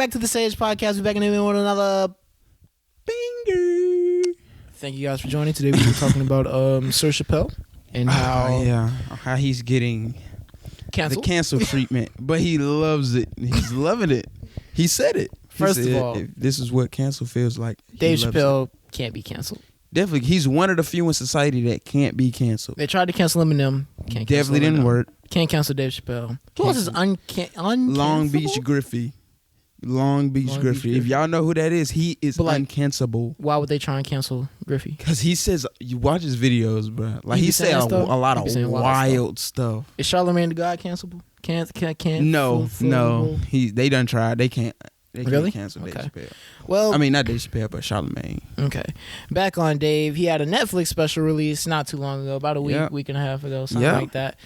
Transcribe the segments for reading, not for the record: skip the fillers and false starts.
back to the S.A.G.E podcast. We're back in the middle with another banger. Thank you guys for joining. Today we're talking about Sir Chapelle and how he's getting canceled. The cancel treatment, but he loves it. He's loving it. He said it. First of all, if this is what cancel feels like. Dave Chapelle can't be canceled. Definitely, he's one of the few in society that can't be canceled. They tried to cancel Eminem. Can't Definitely didn't work. Can't cancel Dave Chappelle. Who else is uncancelable? Long Beach Griffey. Long Beach Griffey. If y'all know who that is, he is uncancelable. Why would they try and cancel Griffey? Because he says, you watch his videos, bro. Like he said a lot of wild stuff. Is Charlamagne the God cancelable? Can't. No. They done tried. They can't. They really? Can't cancel Dave Chappelle. Well, I mean, not Dave Chappelle, but Charlamagne. Okay. Back on Dave. He had a Netflix special release not too long ago, about a week and a half ago, something like that.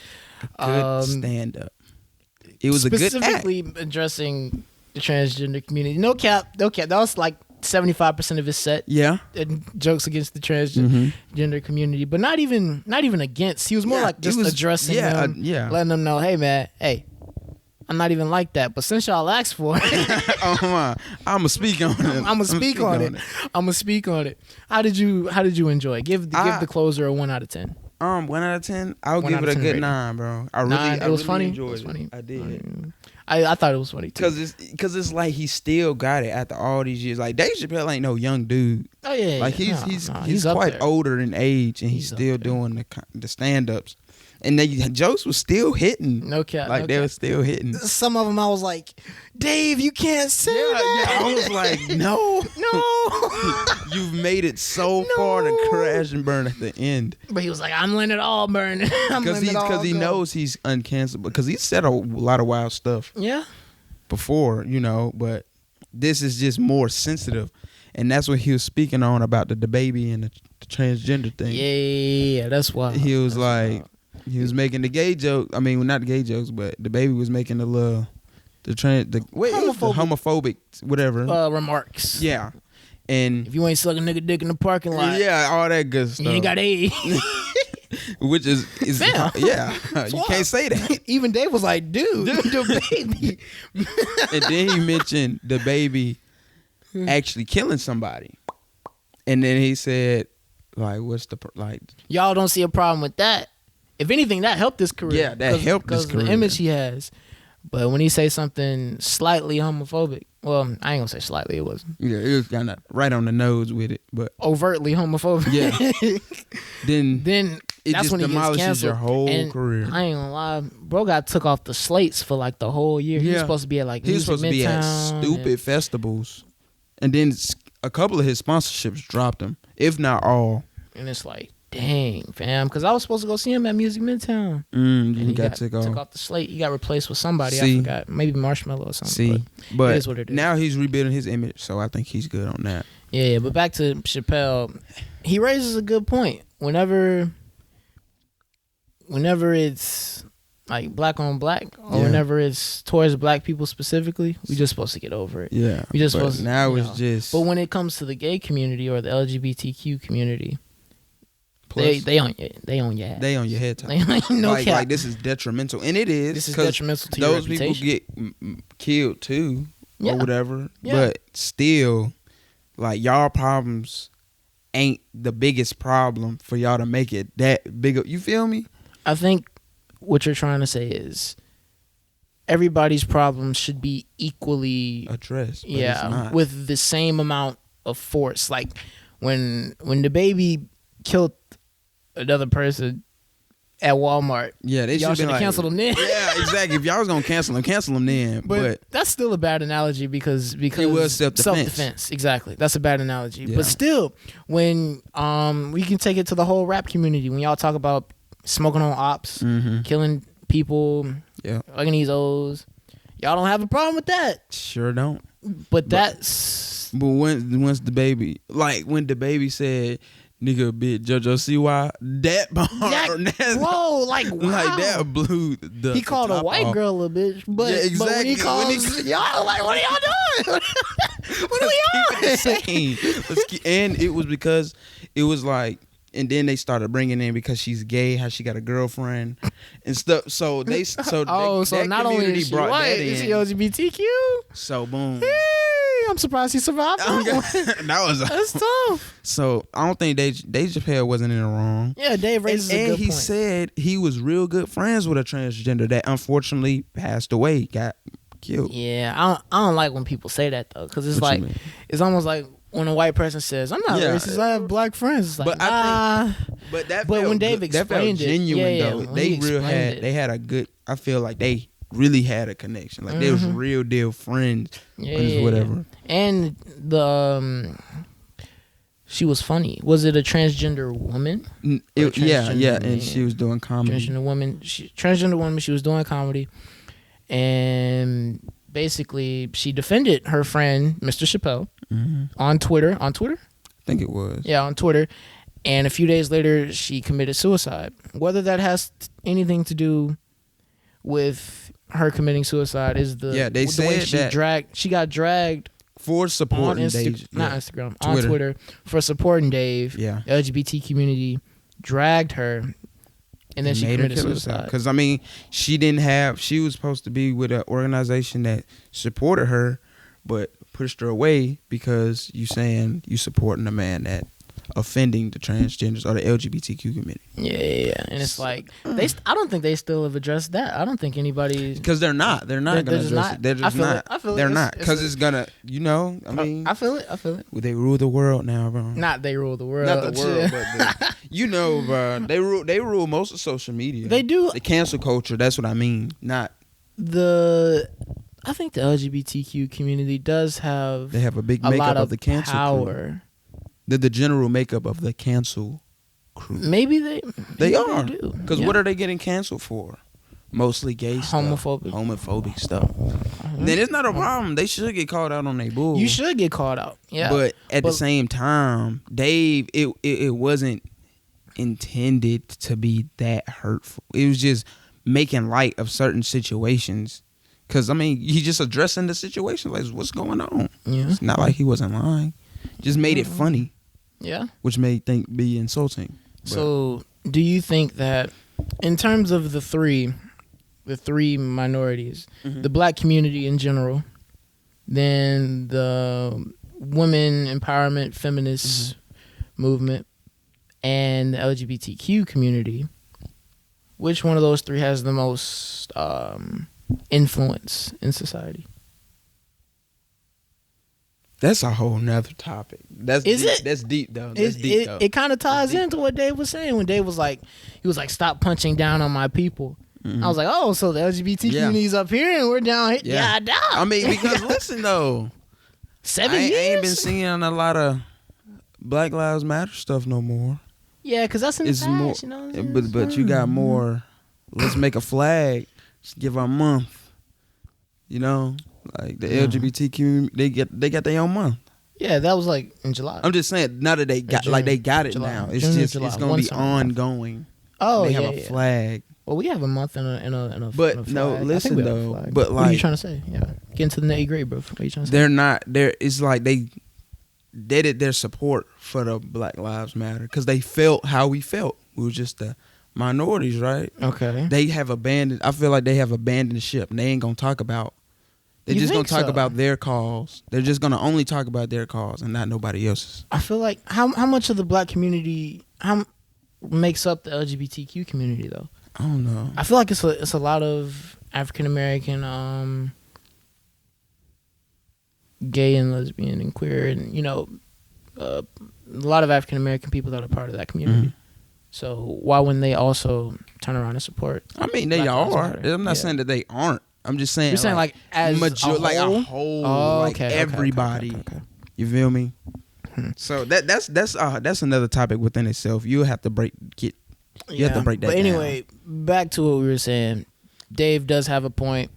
Good stand-up. It was a good act. Specifically addressing the transgender community. No cap. That was like 75% of his set. Yeah. And jokes against the transgender community, but not even against. He was more like just addressing them, letting them know, hey man, I'm not even like that, but since y'all asked for it, I'ma speak on it. I'ma speak on it. How did you enjoy it? Give the closer a 1 out of 10. 1 out of 10. I'll give it a good 9, bro. It was funny. Enjoyed it. I did. I thought it was funny too. Cause it's like he still got it after all these years. Like Dave Chappelle ain't no young dude. Oh yeah. Like he's quite older in age, and he's still doing the stand ups. And the jokes was still hitting. No cap. Like they were still hitting. Some of them I was like, Dave, you can't say that. Yeah, I was like, no. You've made it so far to crash and burn at the end. But he was like, I'm letting it all burn. Because he knows he's uncancelable. Because he said a lot of wild stuff. Yeah. Before, but this is just more sensitive. And that's what he was speaking on about the baby and the transgender thing. Yeah, that's why. He was he was making the gay joke. I mean, well, not the gay jokes, but the baby was making the homophobic whatever remarks. Yeah, and if you ain't sucking nigga dick in the parking lot, all that good stuff. You ain't got AIDS. Which is Damn. You can't say that. Even Dave was like, dude, the baby. And then he mentioned the baby actually killing somebody, and then he said, like, what's the y'all don't see a problem with that. If anything, that helped his career. Yeah, that helped his career. The image he has. But when he say something slightly homophobic, well, I ain't gonna say slightly, it wasn't. Yeah, it was kind of right on the nose with it, but overtly homophobic. Yeah. then it that's just when demolishes your whole career. I ain't gonna lie, bro got took off the slates for like the whole year. He was supposed to be at stupid festivals, and then a couple of his sponsorships dropped him, if not all. And it's like, dang, fam, because I was supposed to go see him at Music Midtown. And he got took off the slate. He got replaced with somebody. I forgot. Maybe Marshmello or something. But it is what it is. Now he's rebuilding his image, so I think he's good on that. Yeah, but back to Chapelle. He raises a good point. Whenever it's like black on black, or whenever it's towards black people specifically, we just supposed to get over it. Yeah. We just supposed to. Now it's just. But when it comes to the gay community or the LGBTQ community, They on your ass. They on your head top. No cap. Like this is detrimental, and it is. This is detrimental to your reputation. Those people get killed too, or whatever. Yeah. But still, like y'all problems ain't the biggest problem for y'all to make it that big. You feel me? I think what you're trying to say is everybody's problems should be equally addressed. But yeah, it's not. with the same amount of force. Like when the baby killed another person at Walmart. Yeah, they y'all should have canceled them then. Yeah, exactly. If y'all was gonna cancel them then. But that's still a bad analogy because it was self-defense. Exactly, that's a bad analogy. Yeah. But still, when we can take it to the whole rap community. When y'all talk about smoking on ops, killing people, fucking these O's, y'all don't have a problem with that. Sure don't. But that's. But once the baby, like when the baby said, "Nigga, bitch, JoJo, see why?" That bar, bro, like wow. Like that blew the. He called a white girl a bitch, but exactly. But when he calls y'all, like, what are y'all doing? What are we on? And it was because it was like, and then they started bringing in because she's gay, how she got a girlfriend and stuff. So they, so not only is she white, is she LGBTQ? So boom. I'm surprised he survived that one. That's tough. So I don't think Dave Chapelle wasn't in the wrong. Yeah, Dave raises a good point. And he said he was real good friends with a transgender that unfortunately passed away, got killed. Yeah, I don't like when people say that though, because it's like it's almost like when a white person says, "I'm not racist. I have black friends." It's like, but when Dave explained it, genuine though. They had a good. I feel like they really had a connection. Like they was real deal friends. Whatever. And she was funny. Was it a transgender woman? And she was doing comedy. Transgender woman. She was doing comedy, and basically she defended her friend Mr. Chapelle on Twitter. On Twitter, I think it was. Yeah, on Twitter. And a few days later, she committed suicide. Whether that has anything to do with her committing suicide is the way she got dragged for supporting Dave, on Twitter for supporting Dave. Yeah, the LGBT community dragged her, and then she committed suicide. Because I mean, she was supposed to be with an organization that supported her, but pushed her away because you saying you supporting a man that offending the transgenders or the LGBTQ community. Yeah. And it's like I don't think they still have addressed that. I don't think anybody, because they're not going to address it. They're just not. I feel they're not, because it's gonna, I mean, I feel it. They rule the world now, bro. Not they rule the world. Not the world, but bro, they rule most of social media. They do. The cancel culture. That's what I mean. Not I think the LGBTQ community does have. They have a big makeup of the cancel power. Crew. They're the general makeup of the cancel crew. Maybe they are. Because what are they getting canceled for? Mostly gay stuff. Homophobic stuff. Then it's not a problem. They should get called out on their bull. You should get called out. Yeah. But at the same time, Dave, it wasn't intended to be that hurtful. It was just making light of certain situations. Because, I mean, he's just addressing the situation. Like, what's going on? Yeah. It's not like he wasn't lying. Just made it funny. Yeah. Which may be insulting. So, do you think that in terms of the three minorities, the black community in general, then the women empowerment feminist movement, and the LGBTQ community, which one of those three has the most influence in society? That's a whole nother topic. That's deep though. It kind of ties into what Dave was saying when Dave was like, stop punching down on my people. I was like, oh, so the LGBT community's up here and we're down here. Yeah, down. I mean, because listen though, 7 years. I ain't been seeing a lot of Black Lives Matter stuff no more. Yeah, because that's in the past, more, you know. But you got more. Let's make a flag. Let's give our month. You know. Like the LGBTQ, they got their own month. Yeah, that was like in July. I'm just saying, now that they got it July. now. It's just it's gonna be ongoing. Oh, they have a flag. Well, we have a month and a but and a no, flag. listen though. But like, what are you trying to say? Yeah, get into the nitty gritty, bro. What are you trying to say? They're not. It's like they did their support for the Black Lives Matter because they felt how we felt. We were just the minorities, right? Okay. They have abandoned. I feel like they have abandoned ship, and they ain't gonna talk about. They're just going to talk about their cause. They're just going to only talk about their cause and not nobody else's. I feel like how much of the black community makes up the LGBTQ community though? I don't know. I feel like it's a lot of African American, gay and lesbian and queer and a lot of African American people that are part of that community. So why wouldn't they also turn around and support? I mean, they are. I'm not saying that they aren't. I'm just saying. You're saying like as a whole, everybody. Okay. You feel me? So that's another topic within itself. You have to break that. But anyway, back to what we were saying. Dave does have a point.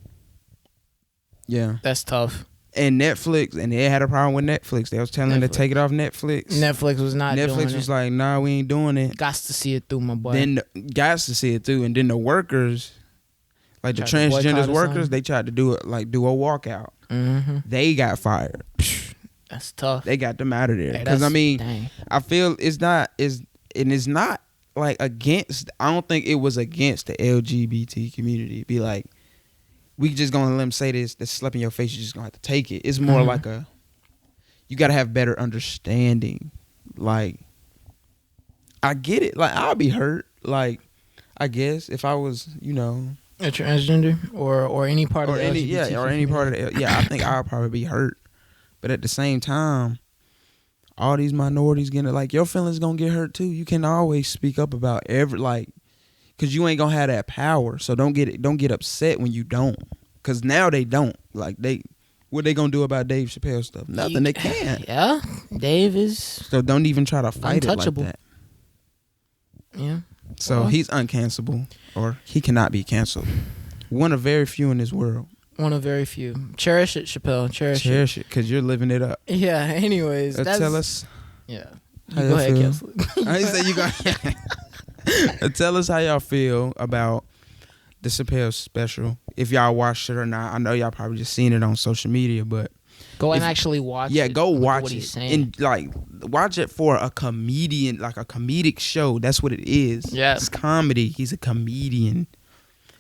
Yeah, that's tough. And Netflix, and they had a problem with Netflix. They was telling them to take it off Netflix. Netflix was not doing it. Netflix was like, nah, we ain't doing it. Gots to see it through, my boy. Then gots to see it through. And then the workers, like the transgender workers, they tried to do a walkout. They got fired. That's tough. They got them out of there. Because, I mean, I feel it's not like against, I don't think it was against the LGBT community. Be like, we just gonna let them say this, that's slap in your face, you're just gonna have to take it. It's more like you got to have better understanding. Like, I get it. Like, I'll be hurt. Like, I guess if I was, you know, a transgender or any part of the LGBT or any part of the, I think I'll probably be hurt. But at the same time, all these minorities getting, like, your feelings gonna get hurt too. You can always speak up about because you ain't gonna have that power. So don't get upset when you don't. Because now they don't. Like, what they gonna do about Dave Chappelle stuff? Nothing. They can't. Yeah, Dave is. So don't even try to fight untouchable. It like that. Yeah. So he's uncancelable, or he cannot be canceled. One of very few in this world. One of very few. Cherish it, Chapelle. Cherish it, because you're living it up. Yeah. Anyways, tell us. Yeah. You go ahead, cancel it. I say you go. Tell us how y'all feel about the Chappelle special. If y'all watched it or not, I know y'all probably just seen it on social media, but go and actually watch it. Yeah, go watch what it. He's saying. And like, watch it for a comedian, like a comedic show. That's what it is. Yeah. It's comedy. He's a comedian.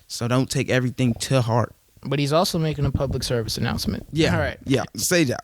So don't take everything to heart. But he's also making a public service announcement. Yeah. All right. Yeah. Say that.